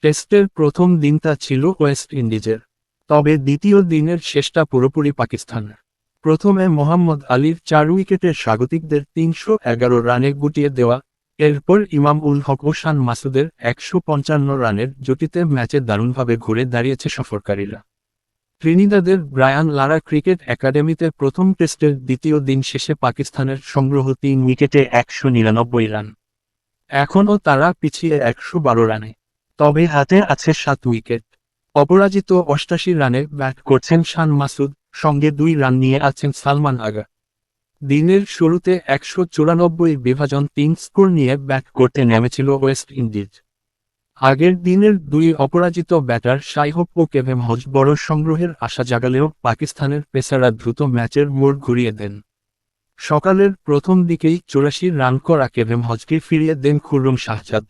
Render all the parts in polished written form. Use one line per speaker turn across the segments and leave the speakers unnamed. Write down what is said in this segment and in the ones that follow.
টেস্টের প্রথম দিনটা ছিল ওয়েস্ট ইন্ডিজের, তবে দ্বিতীয় দিনের শেষটা পুরোপুরি পাকিস্তানের। প্রথমে মোহাম্মদ আলীর 4 উইকেটের স্বাগতিকদের 311 রানে গুটিয়ে দেওয়া, এরপর ইমাম উল হক ও শান মাসুদের 155 রানের জুটিতে ম্যাচে দারুণভাবে ঘুরে দাঁড়িয়েছে সফরকারীরা। ত্রিনিদাদের ব্রায়ান লারা ক্রিকেট একাডেমিতে প্রথম টেস্টের দ্বিতীয় দিন শেষে পাকিস্তানের সংগ্রহ 3 উইকেটে 199 রান। এখনও তারা পিছিয়ে 112 রানে, তবে হাতে আছে 7 উইকেট। অপরাজিত 88 রানে ব্যাট করছেন শান মাসুদ, সঙ্গে 2 রান নিয়ে আছেন সালমান আগা। দিনের শুরুতে 194 বিভাজন 3 স্কোর নিয়ে ব্যাট করতে নেমেছিল ওয়েস্ট ইন্ডিজ। আগের দিনের 2 অপরাজিত ব্যাটার শাইহোপ ও কেভেন হজ বড় সংগ্রহের আশা জাগালেও পাকিস্তানের পেসাররা দ্রুত ম্যাচের মোড় ঘুরিয়ে দেন। সকালের প্রথম দিকেই 84 রান করা কেভেন হজকে ফিরিয়ে দেন খুররম শাহজাদ।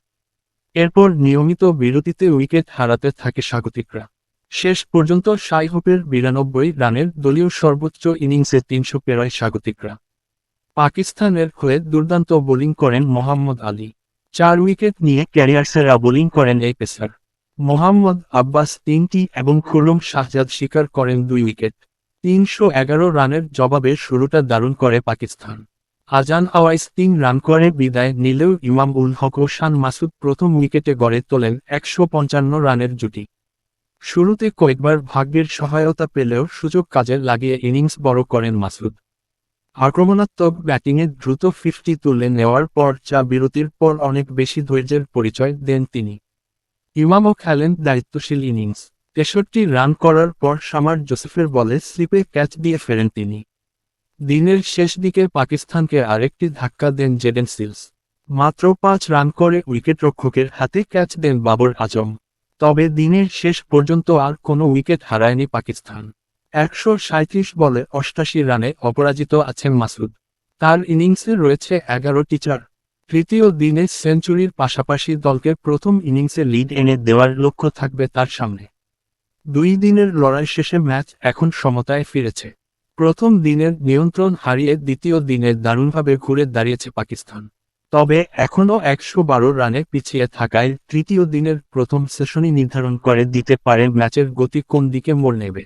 এরপর নিয়মিত বিরতিতে উইকেট হারাতে থাকে স্বাগতিকরা। শেষ পর্যন্ত শাইহোপের 92 রানের দলীয় সর্বোচ্চ ইনিংসে 300 পেরোয় স্বাগতিকরা। পাকিস্তানের হয়ে দুর্দান্ত বোলিং করেন মোহাম্মদ আলী। 4 উইকেট নিয়ে ক্যারিয়ার সেরা বোলিং করেন এই পেসার। মোহাম্মদ আব্বাস 3টি এবং খুররম শাহজাদ শিকার করেন 2 উইকেট। 311 রানের জবাবে শুরুটা দারুণ করে পাকিস্তান। আজান আওয়াইস 3 রান করে বিদায় নিলেও ইমাম উল হক ও শান মাসুদ প্রথম উইকেটে গড়ে তোলেন 155 রানের জুটি। শুরুতে কয়েকবার ভাগ্যের সহায়তা পেলেও সুযোগ কাজে লাগিয়ে ইনিংস বড় করেন মাসুদ। আক্রমণাত্মক ব্যাটিংয়ে দ্রুত 50 তুলে নেওয়ার পর বিরতির পর অনেক বেশি ধৈর্যের পরিচয় দেন তিনি। ইমামও খেলেন দায়িত্বশীল ইনিংস। 63 রান করার পর শামার জোসেফের বলে স্লিপে ক্যাচ দিয়ে ফেরেন তিনি। দিনের শেষ দিকে পাকিস্তানকে আরেকটি ধাক্কা দেন জেডেন সিলস। মাত্র 5 রান করে উইকেটরক্ষকের হাতে ক্যাচ দেন বাবর আজম। তবে দিনের শেষ পর্যন্ত আর কোনো উইকেট হারায়নি পাকিস্তান। 137 বলে 88 রানে অপরাজিত আছেন মাসুদ। তার ইনিংসে রয়েছে 11টি চার। তৃতীয় দিনে সেঞ্চুরির পাশাপাশি দলকে প্রথম ইনিংসে লিড এনে দেওয়ার লক্ষ্য থাকবে তার সামনে। 2 দিনের লড়াই শেষে ম্যাচ এখন সমতায় ফিরেছে। প্রথম দিনের নিয়ন্ত্রণ হারিয়ে দ্বিতীয় দিনে দারুণভাবে ঘুরে দাঁড়িয়েছে পাকিস্তান। তবে এখনও 112 রানে পিছিয়ে থাকায় তৃতীয় দিনের প্রথম সেশনই নির্ধারণ করে দিতে পারে ম্যাচের গতি কোন দিকে মোড় নেবে।